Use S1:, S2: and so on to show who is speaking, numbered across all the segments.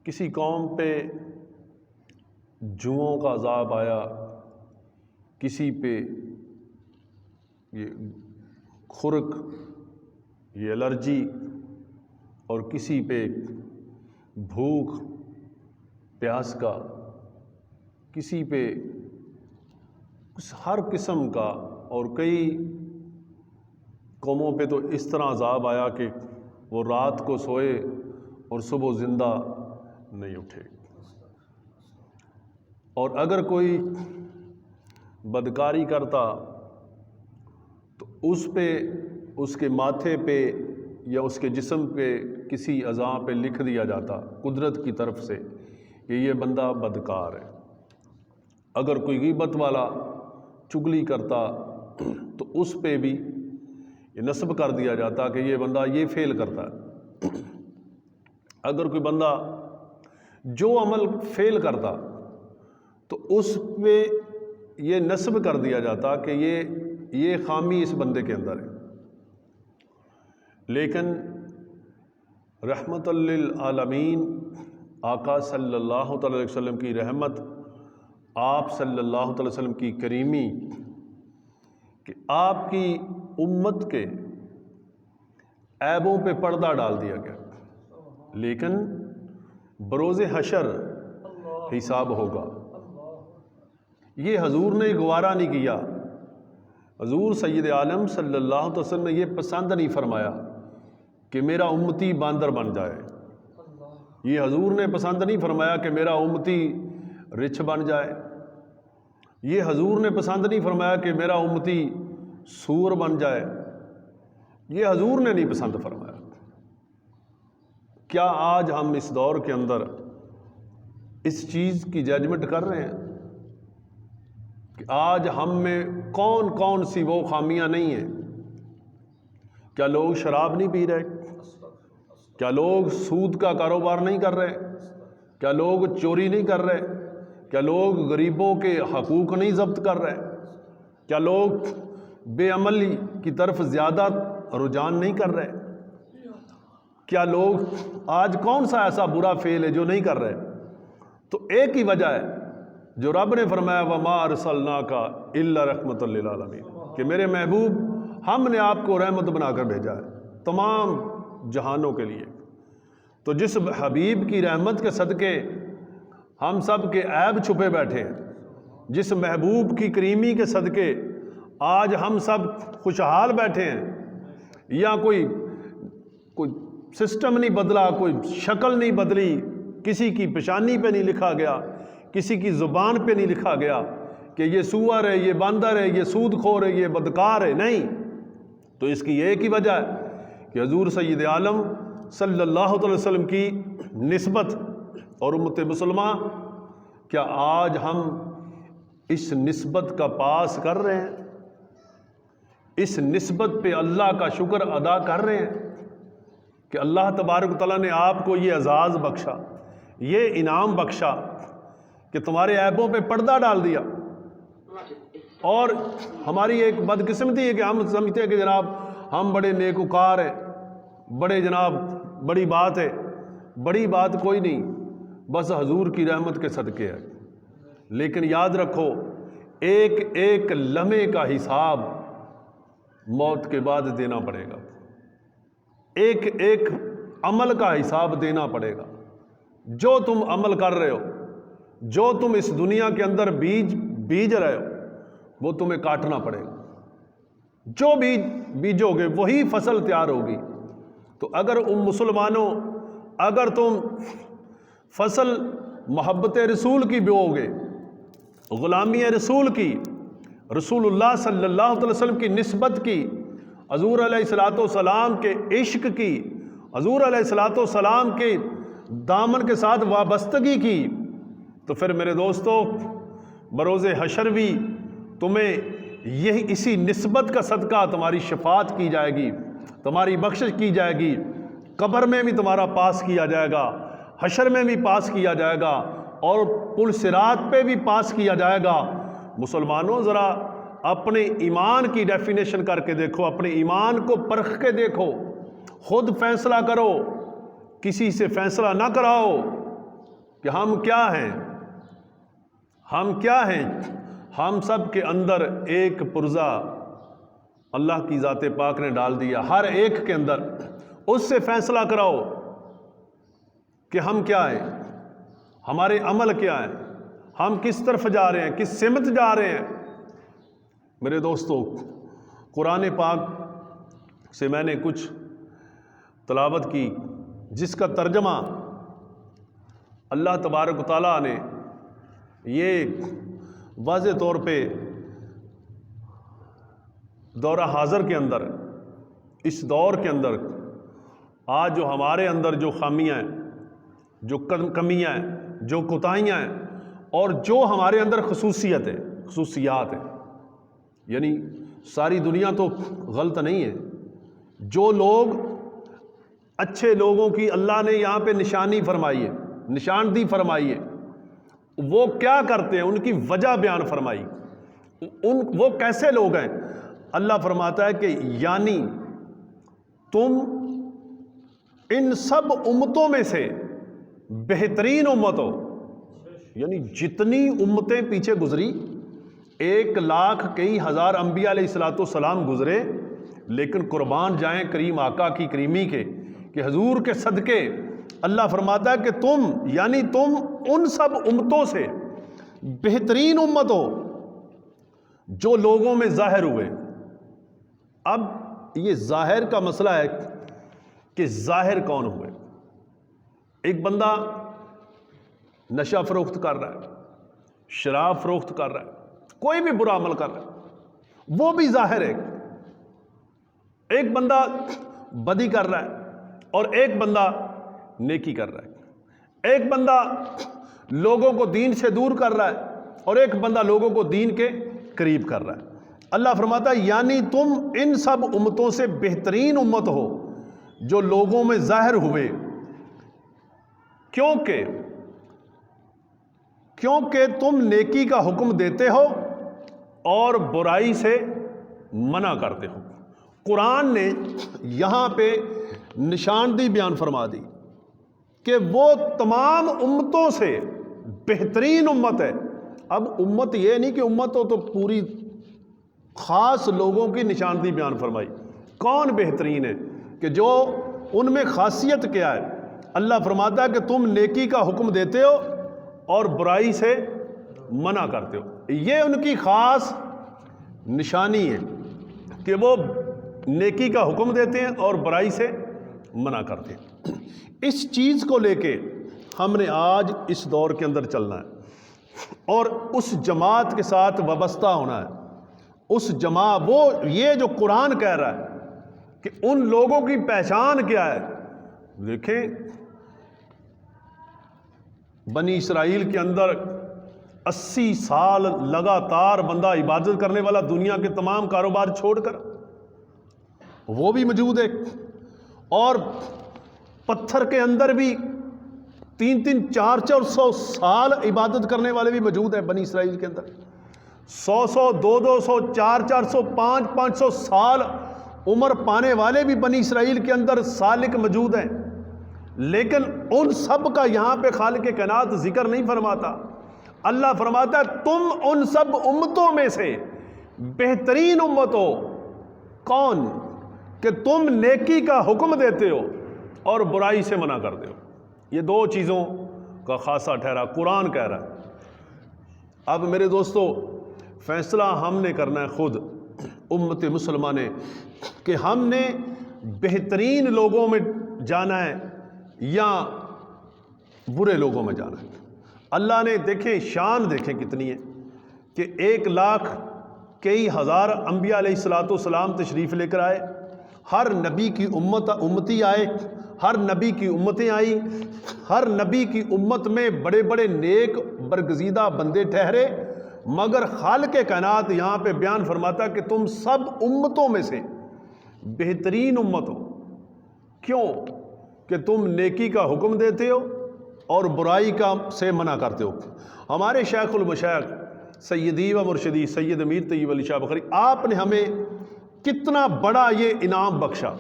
S1: کسی قوم پہ جوؤں کا عذاب آیا، کسی پہ یہ خرک، یہ الرجی، اور کسی پہ بھوک پیاس کا، کسی پہ ہر قسم کا، اور کئی قوموں پہ تو اس طرح عذاب آیا کہ وہ رات کو سوئے اور صبح زندہ نہیں اٹھے۔ اور اگر کوئی بدکاری کرتا تو اس پہ، اس کے ماتھے پہ یا اس کے جسم پہ کسی اعضاء پہ لکھ دیا جاتا قدرت کی طرف سے کہ یہ بندہ بدکار ہے۔ اگر کوئی غیبت والا چغلی کرتا تو اس پہ بھی یہ نصب کر دیا جاتا کہ یہ بندہ یہ فعل کرتا ہے۔ اگر کوئی بندہ جو عمل فعل کرتا تو اس پہ یہ نصب کر دیا جاتا کہ یہ خامی اس بندے کے اندر ہے۔ لیکن رحمت للعالمین آقا صلی اللہ تعالی علیہ وسلم کی رحمت، آپ صلی اللہ تعالی وسلم کی کریمی کہ آپ کی امت کے عیبوں پہ پردہ ڈال دیا گیا، لیکن بروز حشر حساب ہوگا۔ یہ حضور نے گوارا نہیں کیا، حضور سید عالم صلی اللہ علیہ وسلم نے یہ پسند نہیں فرمایا کہ میرا امتی باندر بن جائے۔ یہ حضور نے پسند نہیں فرمایا کہ میرا امتی رچھ بن جائے۔ یہ حضور نے پسند نہیں فرمایا کہ میرا امتی سور بن جائے۔ یہ حضور نے نہیں پسند فرمایا۔ کیا آج ہم اس دور کے اندر اس چیز کی ججمنٹ کر رہے ہیں کہ آج ہم میں کون کون سی وہ خامیاں نہیں ہیں؟ کیا لوگ شراب نہیں پی رہے؟ کیا لوگ سود کا کاروبار نہیں کر رہے؟ کیا لوگ چوری نہیں کر رہے؟ کیا لوگ غریبوں کے حقوق نہیں ضبط کر رہے؟ کیا لوگ بے عملی کی طرف زیادہ رجحان نہیں کر رہے؟ کیا لوگ آج کون سا ایسا برا فعل ہے جو نہیں کر رہے؟ تو ایک ہی وجہ ہے جو رب نے فرمایا وَمَا أَرْسَلْنَاكَ إِلَّا رَحْمَةً لِّلْعَالَمِينَ کہ میرے محبوب ہم نے آپ کو رحمت بنا کر بھیجا ہے تمام جہانوں کے لیے۔ تو جس حبیب کی رحمت کے صدقے ہم سب کے عیب چھپے بیٹھے ہیں، جس محبوب کی کریمی کے صدقے آج ہم سب خوشحال بیٹھے ہیں، یا کوئی سسٹم نہیں بدلا، کوئی شکل نہیں بدلی، کسی کی پیشانی پہ نہیں لکھا گیا، کسی کی زبان پہ نہیں لکھا گیا کہ یہ سور ہے، یہ باندر ہے، یہ سود خور ہے، یہ بدکار ہے، نہیں۔ تو اس کی ایک ہی وجہ ہے کہ حضور سید عالم صلی اللہ علیہ وسلم کی نسبت اور امت مسلمہ، کیا آج ہم اس نسبت کا پاس کر رہے ہیں؟ اس نسبت پہ اللہ کا شکر ادا کر رہے ہیں کہ اللہ تبارک و تعالیٰ نے آپ کو یہ اعزاز بخشا، یہ انعام بخشا کہ تمہارے عیبوں پہ پردہ ڈال دیا۔ اور ہماری ایک بدقسمتی ہے کہ ہم سمجھتے ہیں کہ جناب ہم بڑے نیکوکار ہیں، بڑے جناب بڑی بات ہے۔ بڑی بات کوئی نہیں، بس حضور کی رحمت کے صدقے ہے۔ لیکن یاد رکھو ایک ایک لمحے کا حساب موت کے بعد دینا پڑے گا، ایک ایک عمل کا حساب دینا پڑے گا۔ جو تم عمل کر رہے ہو، جو تم اس دنیا کے اندر بیج رہے ہو، وہ تمہیں کاٹنا پڑے گا۔ جو بیجو گے وہی فصل تیار ہوگی۔ تو اگر مسلمانوں، اگر تم فصل محبت رسول کی بو گے، غلامی رسول کی، رسول اللہ صلی اللہ علیہ وسلم کی نسبت کی، حضور علیہ الصلوۃ والسلام کے عشق کی، حضور علیہ الصلوۃ والسلام کے دامن کے ساتھ وابستگی کی، تو پھر میرے دوستو بروز حشر بھی تمہیں یہی اسی نسبت کا صدقہ تمہاری شفاعت کی جائے گی، تمہاری بخشش کی جائے گی، قبر میں بھی تمہارا پاس کیا جائے گا، حشر میں بھی پاس کیا جائے گا، اور پل صراط پہ بھی پاس کیا جائے گا۔ مسلمانوں ذرا اپنے ایمان کی ڈیفینیشن کر کے دیکھو، اپنے ایمان کو پرکھ کے دیکھو، خود فیصلہ کرو، کسی سے فیصلہ نہ کراؤ، کہ ہم کیا ہیں، ہم کیا ہیں؟ ہم سب کے اندر ایک پرزہ اللہ کی ذات پاک نے ڈال دیا، ہر ایک کے اندر۔ اس سے فیصلہ کراؤ کہ ہم کیا ہیں، ہمارے عمل کیا ہیں، ہم کس طرف جا رہے ہیں، کس سمت جا رہے ہیں۔ میرے دوستو، قرآن پاک سے میں نے کچھ تلاوت کی جس کا ترجمہ اللہ تبارک و تعالیٰ نے یہ واضح طور پہ دورہ حاضر کے اندر، اس دور کے اندر آج جو ہمارے اندر جو خامیاں ہیں، جو کمیاں ہیں، جو کوتاہیاں ہیں، اور جو ہمارے اندر خصوصیات ہیں، یعنی ساری دنیا تو غلط نہیں ہے، جو لوگ اچھے لوگوں کی اللہ نے یہاں پہ نشانی فرمائی ہے، نشاندہی فرمائی ہے، وہ کیا کرتے ہیں، ان کی وجہ بیان فرمائی، وہ کیسے لوگ ہیں۔ اللہ فرماتا ہے کہ یعنی تم ان سب امتوں میں سے بہترین امت ہو، یعنی جتنی امتیں پیچھے گزری، 1,00,000 کئی ہزار انبیاء علیہ السلام گزرے، لیکن قربان جائیں کریم آقا کی کریمی کے کہ حضور کے صدقے اللہ فرماتا ہے کہ تم یعنی تم ان سب امتوں سے بہترین امت ہو جو لوگوں میں ظاہر ہوئے۔ اب یہ ظاہر کا مسئلہ ہے کہ ظاہر کون ہوئے۔ ایک بندہ نشہ فروخت کر رہا ہے، شراب فروخت کر رہا ہے، کوئی بھی برا عمل کر رہا ہے، وہ بھی ظاہر ہے۔ ایک بندہ بدی کر رہا ہے اور ایک بندہ نیکی کر رہا ہے، ایک بندہ لوگوں کو دین سے دور کر رہا ہے اور ایک بندہ لوگوں کو دین کے قریب کر رہا ہے۔ اللہ فرماتا ہے یعنی تم ان سب امتوں سے بہترین امت ہو جو لوگوں میں ظاہر ہوئے، کیونکہ تم نیکی کا حکم دیتے ہو اور برائی سے منع کرتے ہو۔ قرآن نے یہاں پہ نشاندہی بیان فرما دی کہ وہ تمام امتوں سے بہترین امت ہے۔ اب امت یہ نہیں کہ امت ہو تو پوری، خاص لوگوں کی نشاندہی بیان فرمائی۔ کون بہترین ہے کہ جو ان میں خاصیت کیا ہے؟ اللہ فرماتا ہے کہ تم نیکی کا حکم دیتے ہو اور برائی سے منع کرتے ہو۔ یہ ان کی خاص نشانی ہے کہ وہ نیکی کا حکم دیتے ہیں اور برائی سے منع کرتے ہیں۔ اس چیز کو لے کے ہم نے آج اس دور کے اندر چلنا ہے اور اس جماعت کے ساتھ وابستہ ہونا ہے۔ اس جماعت، وہ یہ جو قرآن کہہ رہا ہے کہ ان لوگوں کی پہچان کیا ہے۔ دیکھیں بنی اسرائیل کے اندر 80 سال لگاتار بندہ عبادت کرنے والا، دنیا کے تمام کاروبار چھوڑ کر، وہ بھی موجود ہے، اور پتھر کے اندر بھی 300 400 سال عبادت کرنے والے بھی موجود ہیں بنی اسرائیل کے اندر۔ 100 200 400 500 سال عمر پانے والے بھی بنی اسرائیل کے اندر سالک موجود ہیں، لیکن ان سب کا یہاں پہ خالق کائنات ذکر نہیں فرماتا۔ اللہ فرماتا ہے تم ان سب امتوں میں سے بہترین امت ہو۔ کون؟ کہ تم نیکی کا حکم دیتے ہو اور برائی سے منع کرتے ہو۔ یہ دو چیزوں کا خاصہ ٹھہرا، قرآن کہہ رہا ہے۔ اب میرے دوستو، فیصلہ ہم نے کرنا ہے خود، امت مسلمہ نے، کہ ہم نے بہترین لوگوں میں جانا ہے یا برے لوگوں میں جانا ہے۔ اللہ نے دیکھیں شان دیکھیں کتنی ہے کہ 1,00,000 کئی ہزار انبیاء علیہ السلام تشریف لے کر آئے، ہر نبی کی امتی آئے، ہر نبی کی امتیں آئیں، ہر نبی کی امت میں بڑے بڑے نیک برگزیدہ بندے ٹھہرے، مگر خالق کائنات یہاں پہ بیان فرماتا کہ تم سب امتوں میں سے بہترین امت ہو۔ کیوں؟ کہ تم نیکی کا حکم دیتے ہو اور برائی کا سے منع کرتے ہو۔ ہمارے شیخ المشائخ سیدی و مرشدی سید امیر طیب علی شاہ بخاری، آپ نے ہمیں کتنا بڑا یہ انعام بخشا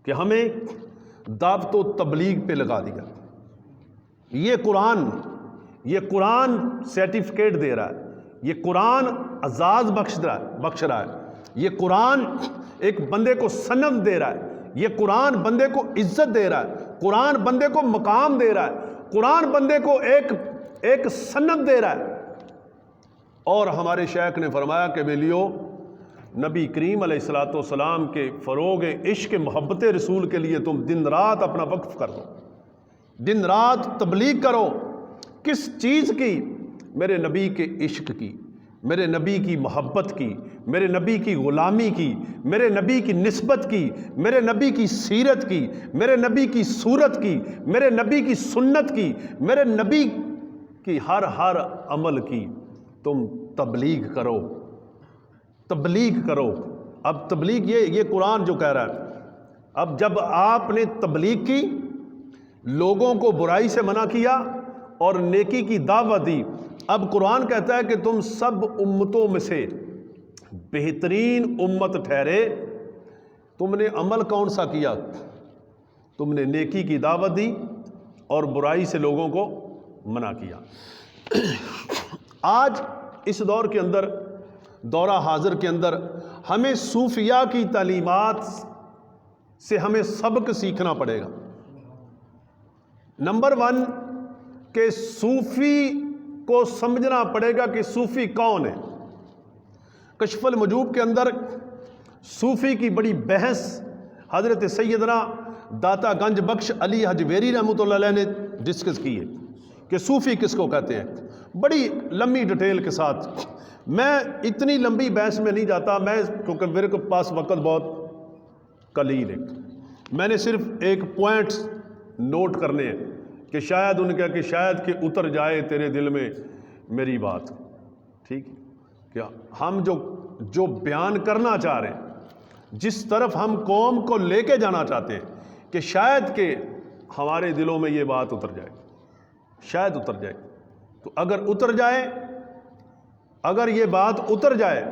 S1: کہ ہمیں دعوت و تبلیغ پہ لگا دیا۔ یہ قرآن سرٹیفکیٹ دے رہا ہے، یہ قرآن اعزاز بخش رہا ہے، یہ قرآن ایک بندے کو سند دے رہا ہے، یہ قرآن بندے کو عزت دے رہا ہے، قرآن بندے کو مقام دے رہا ہے، قرآن بندے کو ایک سند دے رہا ہے۔ اور ہمارے شیخ نے فرمایا کہ بیلیو، نبی کریم علیہ الصلوۃ والسلام کے فروغ عشق محبت رسول کے لیے تم دن رات اپنا وقف کر دو، دن رات تبلیغ کرو۔ کس چیز کی؟ میرے نبی کے عشق کی، میرے نبی کی محبت کی، میرے نبی کی غلامی کی، میرے نبی کی نسبت کی، میرے نبی کی سیرت کی، میرے نبی کی صورت کی، میرے نبی کی سنت کی، میرے نبی کی ہر عمل کی تم تبلیغ کرو، تبلیغ کرو۔ اب تبلیغ یہ قرآن جو کہہ رہا ہے، اب جب آپ نے تبلیغ کی، لوگوں کو برائی سے منع کیا اور نیکی کی دعوت دی، اب قرآن کہتا ہے کہ تم سب امتوں میں سے بہترین امت ٹھہرے۔ تم نے عمل کون سا کیا؟ تم نے نیکی کی دعوت دی اور برائی سے لوگوں کو منع کیا۔ آج اس دور کے اندر، دورہ حاضر کے اندر، ہمیں صوفیاء کی تعلیمات سے ہمیں سبق سیکھنا پڑے گا۔ نمبر 1 کہ صوفی کو سمجھنا پڑے گا کہ صوفی کون ہے۔ کشف المجوب کے اندر صوفی کی بڑی بحث حضرت سیدنا داتا گنج بخش علی حجویری رحمۃ اللہ علیہ نے ڈسکس کی ہے کہ صوفی کس کو کہتے ہیں، بڑی لمبی ڈیٹیل کے ساتھ۔ میں اتنی لمبی بحث میں نہیں جاتا، کیونکہ میرے کو پاس وقت بہت قلیل ہے۔ میں نے صرف ایک پوائنٹ نوٹ کرنے ہیں کہ شاید ان کا کہ شاید کہ اتر جائے تیرے دل میں میری بات، ٹھیک؟ کیا ہم جو بیان کرنا چاہ رہے ہیں، جس طرف ہم قوم کو لے کے جانا چاہتے ہیں، کہ شاید کہ ہمارے دلوں میں یہ بات اتر جائے، شاید اتر جائے۔ تو اگر اتر جائے، اگر یہ بات اتر جائے،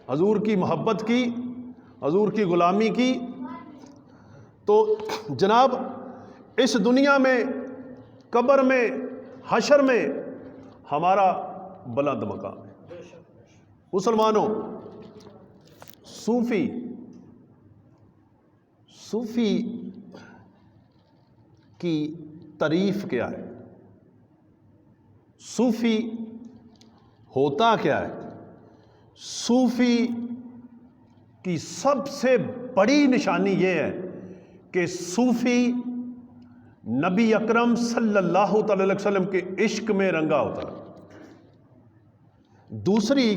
S1: حضور کی محبت کی، حضور کی غلامی کی، تو جناب اس دنیا میں، قبر میں، حشر میں ہمارا بلند مقام ہے۔ مسلمانوں، صوفی کی تعریف کیا ہے؟ صوفی ہوتا کیا ہے؟ صوفی کی سب سے بڑی نشانی یہ ہے کہ صوفی نبی اکرم صلی اللہ تعالی علیہ وسلم کے عشق میں رنگا ہوتا ہے۔ دوسری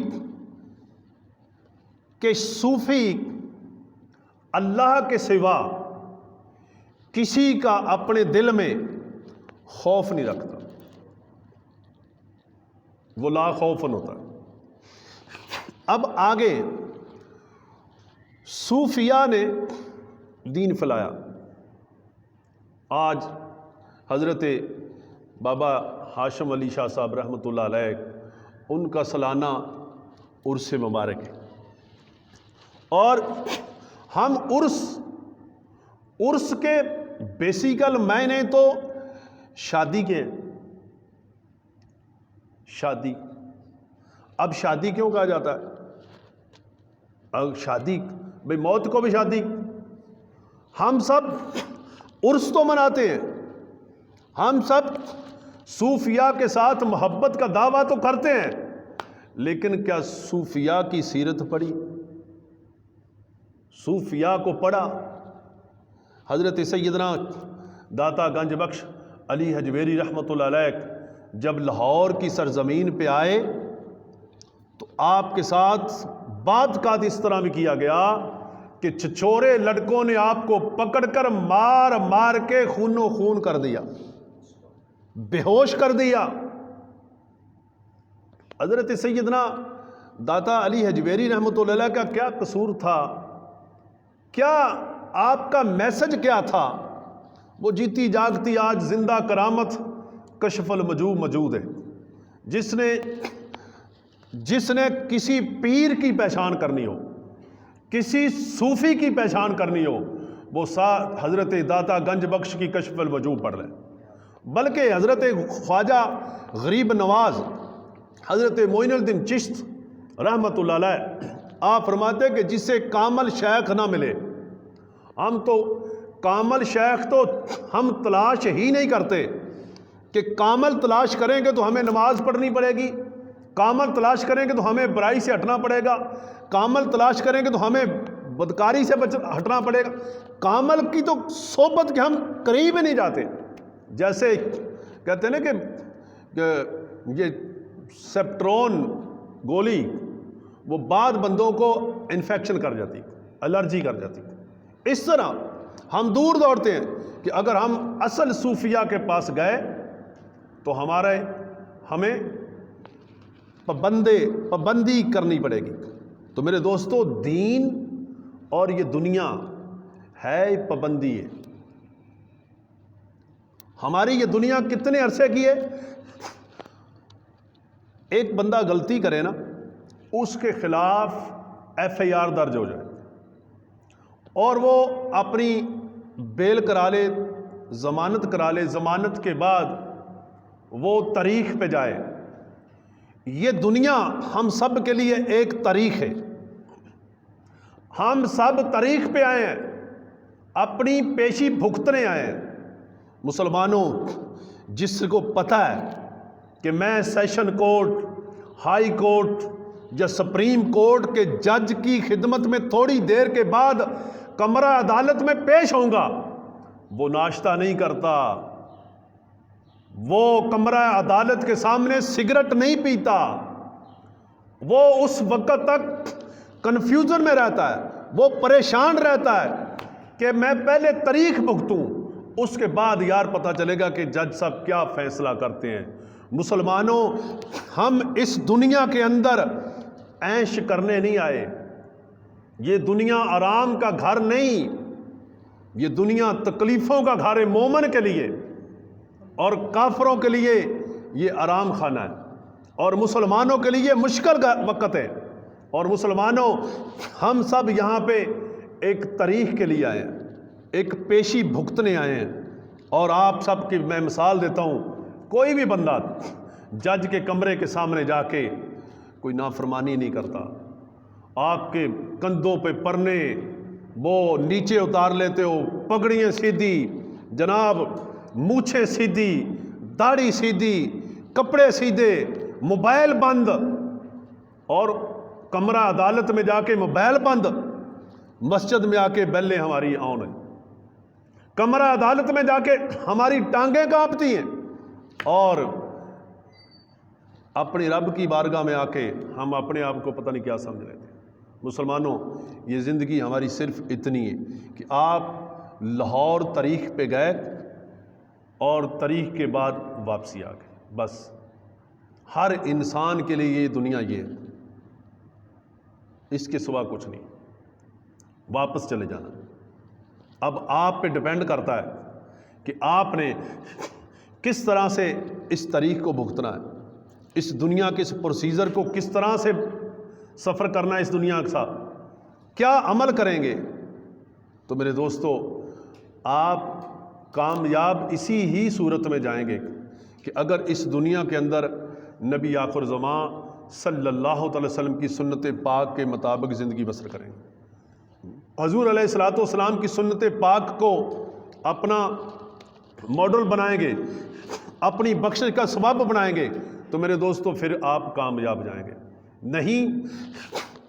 S1: کہ صوفی اللہ کے سوا کسی کا اپنے دل میں خوف نہیں رکھتا، وہ لا خوفن ہوتا ہے۔ اب آگے صوفیاء نے دین پھیلایا۔ آج حضرت بابا ہاشم علی شاہ صاحب رحمۃ اللہ علیہ ان کا سالانہ عرس مبارک ہے، اور ہم عرس کے بیسیکل معنی تو شادی کے ہیں۔ شادی، اب شادی کیوں کہا جاتا ہے؟ اب شادی بھئی موت کو بھی شادی، ہم سب عرس تو مناتے ہیں، ہم سب صوفیاء کے ساتھ محبت کا دعویٰ تو کرتے ہیں، لیکن کیا صوفیاء کی سیرت پڑھی؟ صوفیاء کو پڑھا؟ حضرت سیدنا داتا گنج بخش علی حجویری رحمۃ اللہ علیہ جب لاہور کی سرزمین پہ آئے تو آپ کے ساتھ بات اس طرح بھی کیا گیا کہ چھچورے لڑکوں نے آپ کو پکڑ کر مار کے خونو خون کر دیا، بے ہوش کر دیا۔ حضرت سیدنا داتا علی حجویری رحمۃ اللہ علیہ کا کیا قصور تھا؟ کیا آپ کا میسج کیا تھا؟ وہ جیتی جاگتی آج زندہ کرامت کشف المجوب موجود ہے، جس نے کسی پیر کی پہچان کرنی ہو، کسی صوفی کی پہچان کرنی ہو، وہ حضرت داتا گنج بخش کی کشف المجوب پڑھ لیں۔ بلکہ حضرت خواجہ غریب نواز حضرت معین الدین چشت رحمۃ اللہ علیہ آپ فرماتے کہ جسے کامل شیخ نہ ملے، ہم تو کامل شیخ تو ہم تلاش ہی نہیں کرتے کہ کامل تلاش کریں گے تو ہمیں نماز پڑھنی پڑے گی، کامل تلاش کریں گے تو ہمیں برائی سے ہٹنا پڑے گا، کامل تلاش کریں گے تو ہمیں بدکاری سے ہٹنا پڑے گا، کامل کی تو صحبت کے ہم قریب ہی نہیں جاتے۔ جیسے کہتے ہیں نا کہ یہ سیپٹرون گولی وہ بعض بندوں کو انفیکشن کر جاتی، الرجی کر جاتی، اس طرح ہم دور دوڑتے ہیں کہ اگر ہم اصل صوفیہ کے پاس گئے تو ہمیں پابندی کرنی پڑے گی۔ تو میرے دوستو، دین اور یہ دنیا ہے پابندی ہے۔ ہماری یہ دنیا کتنے عرصے کی ہے؟ ایک بندہ غلطی کرے نا، اس کے خلاف FIR درج ہو جائے اور وہ اپنی بیل کرا لے، ضمانت کرا لے، ضمانت کے بعد وہ تاریخ پہ جائے۔ یہ دنیا ہم سب کے لیے ایک تاریخ ہے، ہم سب تاریخ پہ آئے ہیں، اپنی پیشی بھگتنے آئے ہیں۔ مسلمانوں، جس کو پتہ ہے کہ میں سیشن کورٹ، ہائی کورٹ یا سپریم کورٹ کے جج کی خدمت میں تھوڑی دیر کے بعد کمرہ عدالت میں پیش ہوں گا، وہ ناشتہ نہیں کرتا، وہ کمرہ عدالت کے سامنے سگریٹ نہیں پیتا، وہ اس وقت تک کنفیوژن میں رہتا ہے، وہ پریشان رہتا ہے کہ میں پہلے تاریخ بھگتوں، اس کے بعد یار پتہ چلے گا کہ جج صاحب کیا فیصلہ کرتے ہیں۔ مسلمانوں، ہم اس دنیا کے اندر عیش کرنے نہیں آئے، یہ دنیا آرام کا گھر نہیں، یہ دنیا تکلیفوں کا گھر ہے مومن کے لیے، اور کافروں کے لیے یہ آرام خانہ ہے، اور مسلمانوں کے لیے مشکل کا وقت ہے۔ اور مسلمانوں، ہم سب یہاں پہ ایک تاریخ کے لیے آئے ہیں، ایک پیشی بھگتنے آئے ہیں۔ اور آپ سب کی میں مثال دیتا ہوں، کوئی بھی بندہ جج کے کمرے کے سامنے جا کے کوئی نافرمانی نہیں کرتا، آپ کے کندھوں پہ پرنے وہ نیچے اتار لیتے ہو، پگڑیاں سیدھی، جناب مونچھیں سیدھی، داڑھی سیدھی، کپڑے سیدھے، موبائل بند، اور کمرہ عدالت میں جا کے موبائل بند، مسجد میں آ کے بیلیں ہماری آن ہیں، کمرہ عدالت میں جا کے ہماری ٹانگیں کانپتی ہیں، اور اپنی رب کی بارگاہ میں آ کے ہم اپنے آپ کو پتہ نہیں کیا سمجھ رہے تھے۔ مسلمانوں، یہ زندگی ہماری صرف اتنی ہے کہ آپ لاہور تاریخ پہ گئے اور تاریخ کے بعد واپسی آ گئے، بس۔ ہر انسان کے لیے یہ دنیا یہ ہے، اس کے سوا کچھ نہیں، واپس چلے جانا۔ اب آپ پہ ڈیپینڈ کرتا ہے کہ آپ نے کس طرح سے اس تاریخ کو بھگتنا ہے، اس دنیا کے اس پروسیجر کو کس طرح سے سفر کرنا ہے، اس دنیا کے ساتھ کیا عمل کریں گے۔ تو میرے دوستو، آپ کامیاب اسی ہی صورت میں جائیں گے کہ اگر اس دنیا کے اندر نبی آخر زمان صلی اللہ تعالی وسلم کی سنت پاک کے مطابق زندگی بسر کریں گے، حضور علیہ الصلوۃ والسلام کی سنت پاک کو اپنا ماڈل بنائیں گے، اپنی بخشش کا سبب بنائیں گے، تو میرے دوستو پھر آپ کامیاب جائیں گے۔ نہیں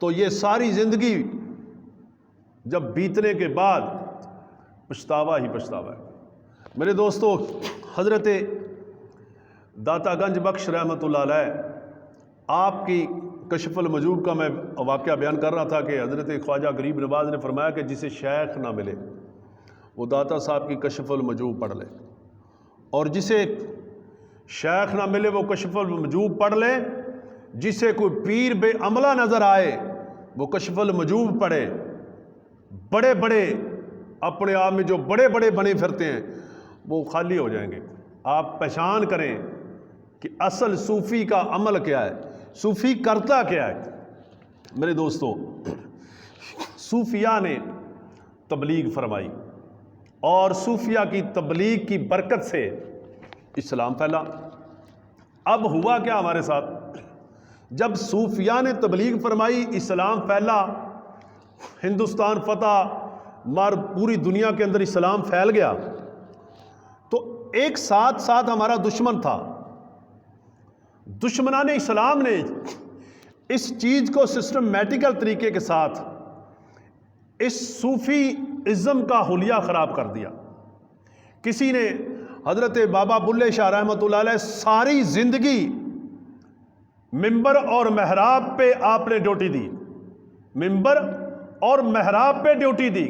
S1: تو یہ ساری زندگی جب بیتنے کے بعد پچھتاوا ہی پچھتاوا ہے۔ میرے دوستو، حضرت داتا گنج بخش رحمۃ اللہ علیہ آپ کی کشف المجوب کا میں واقعہ بیان کر رہا تھا کہ حضرت خواجہ غریب نواز نے فرمایا کہ جسے شیخ نہ ملے وہ داتا صاحب کی کشف المجوب پڑھ لے، اور جسے شیخ نہ ملے وہ کشف المجوب پڑھ لے، جسے کوئی پیر بے عملہ نظر آئے وہ کشف المجوب پڑھے۔ بڑے بڑے اپنے آپ میں جو بڑے بڑے بنے پھرتے ہیں وہ خالی ہو جائیں گے۔ آپ پہچان کریں کہ اصل صوفی کا عمل کیا ہے، صوفی کرتا کیا ہے۔ میرے دوستو، صوفیاء نے تبلیغ فرمائی، اور صوفیاء کی تبلیغ کی برکت سے اسلام پھیلا۔ اب ہوا کیا ہمارے ساتھ؟ جب صوفیاء نے تبلیغ فرمائی، اسلام پھیلا، ہندوستان فتح، پوری دنیا کے اندر اسلام پھیل گیا، تو ایک ساتھ ساتھ ہمارا دشمن تھا، دشمنان اسلام نے اس چیز کو سسٹمیٹیکل طریقے کے ساتھ اس صوفی ازم کا حلیہ خراب کر دیا۔ کسی نے حضرت بابا بلے شاہ رحمۃ اللہ علیہ ساری زندگی ممبر اور محراب پہ آپ نے ڈیوٹی دی، ممبر اور محراب پہ ڈیوٹی دی،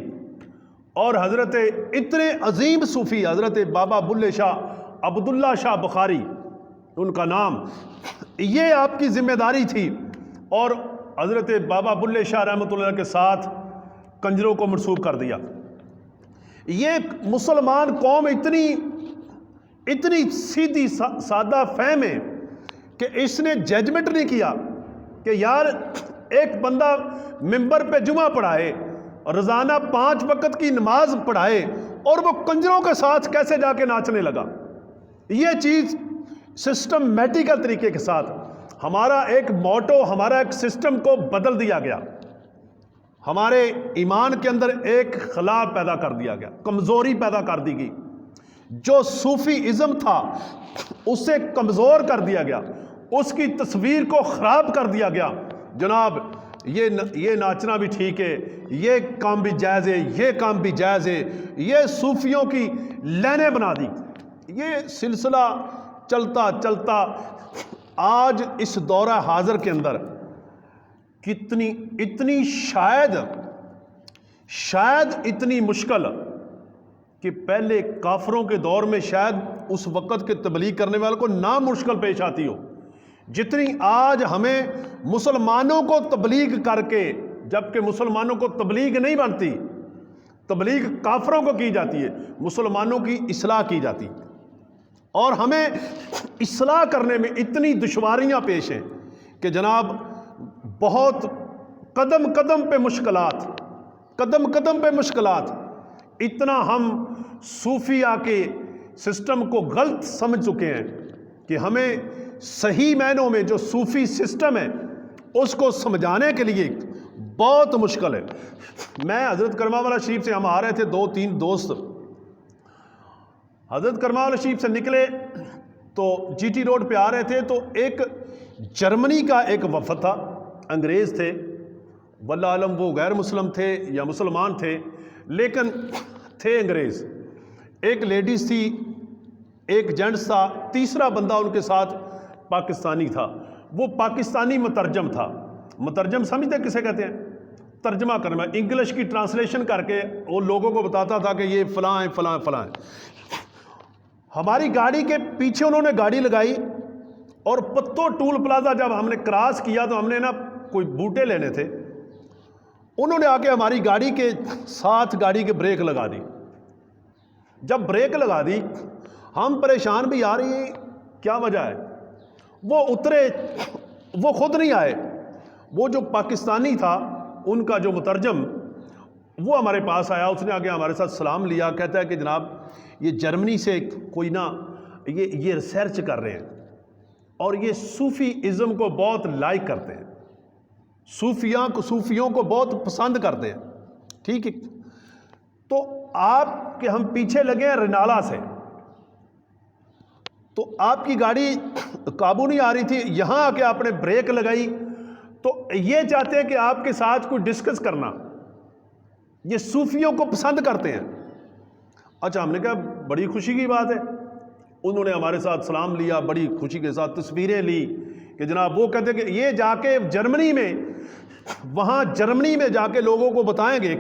S1: اور حضرت اتنے عظیم صوفی حضرت بابا بلے شاہ عبداللہ شاہ بخاری ان کا نام، یہ آپ کی ذمہ داری تھی، اور حضرت بابا بلے شاہ رحمۃ اللہ کے ساتھ کنجروں کو منسوب کر دیا۔ یہ مسلمان قوم اتنی سیدھی سادہ فہم ہے کہ اس نے ججمنٹ نہیں کیا کہ یار ایک بندہ ممبر پہ جمعہ پڑھائے، روزانہ 5 وقت کی نماز پڑھائے، اور وہ کنجروں کے ساتھ کیسے جا کے ناچنے لگا۔ یہ چیز سسٹمیٹیکل طریقے کے ساتھ ہمارا ایک موٹو، ہمارا ایک سسٹم کو بدل دیا گیا، ہمارے ایمان کے اندر ایک خلا پیدا کر دیا گیا، کمزوری پیدا کر دی گئی، جو صوفی ازم تھا اسے کمزور کر دیا گیا، اس کی تصویر کو خراب کر دیا گیا۔ جناب یہ ناچنا بھی ٹھیک ہے، یہ کام بھی جائز ہے، یہ کام بھی جائز ہے، یہ صوفیوں کی لینیں بنا دی۔ یہ سلسلہ چلتا چلتا آج اس دورہ حاضر کے اندر اتنی شاید اتنی مشکل کہ پہلے کافروں کے دور میں شاید اس وقت کے تبلیغ کرنے والوں کو نہ مشکل پیش آتی ہو، جتنی آج ہمیں مسلمانوں کو تبلیغ کر کے، جبکہ مسلمانوں کو تبلیغ نہیں بنتی، تبلیغ کافروں کو کی جاتی ہے، مسلمانوں کی اصلاح کی جاتی، اور ہمیں اصلاح کرنے میں اتنی دشواریاں پیش ہیں کہ جناب بہت قدم قدم پہ مشکلات، اتنا ہم صوفیاء کے سسٹم کو غلط سمجھ چکے ہیں کہ ہمیں صحیح معنوں میں جو صوفی سسٹم ہے اس کو سمجھانے کے لیے بہت مشکل ہے۔ میں حضرت کرما والا شریف سے، ہم آ رہے تھے 2-3 دوست، حضرت کرما والا شریف سے نکلے تو جی ٹی روڈ پہ آ رہے تھے، تو ایک جرمنی کا ایک وفد تھا، انگریز تھے، واللہ عالم وہ غیر مسلم تھے یا مسلمان تھے، لیکن تھے انگریز۔ ایک لیڈیز تھی، ایک جینٹس تھا، تیسرا بندہ ان کے ساتھ پاکستانی تھا، وہ پاکستانی مترجم تھا۔ مترجم سمجھتے کسے کہتے ہیں؟ ترجمہ کرنا، انگلش کی ٹرانسلیشن کر کے وہ لوگوں کو بتاتا تھا کہ یہ فلاں ہیں فلاں فلاں ہیں۔ ہماری گاڑی کے پیچھے انہوں نے گاڑی لگائی، اور پتو ٹول پلازا جب ہم نے کراس کیا تو ہم نے کوئی بوٹے لینے تھے، انہوں نے آ کے ہماری گاڑی کے ساتھ گاڑی کے بریک لگا دی۔ جب بریک لگا دی ہم پریشان بھی، آ رہی ہیں کیا وجہ ہے؟ وہ اترے، وہ خود نہیں آئے، وہ جو پاکستانی تھا ان کا جو مترجم، وہ ہمارے پاس آیا، اس نے آگے ہمارے ساتھ سلام لیا، کہتا ہے کہ جناب یہ جرمنی سے کوئی نا یہ ریسرچ کر رہے ہیں، اور یہ صوفی ازم کو بہت لائک کرتے ہیں، صوفیوں کو بہت پسند کرتے ہیں، ٹھیک ہے؟ تو آپ کے ہم پیچھے لگے ہیں رنالہ سے، تو آپ کی گاڑی قابو نہیں آ رہی تھی، یہاں آ کے آپ نے بریک لگائی، تو یہ چاہتے ہیں کہ آپ کے ساتھ کوئی ڈسکس کرنا، یہ صوفیوں کو پسند کرتے ہیں۔ اچھا، ہم نے کہا بڑی خوشی کی بات ہے، انہوں نے ہمارے ساتھ سلام لیا، بڑی خوشی کے ساتھ تصویریں لی کہ جناب، وہ کہتے کہ یہ جا کے جرمنی میں، وہاں جرمنی میں جا کے لوگوں کو بتائیں گے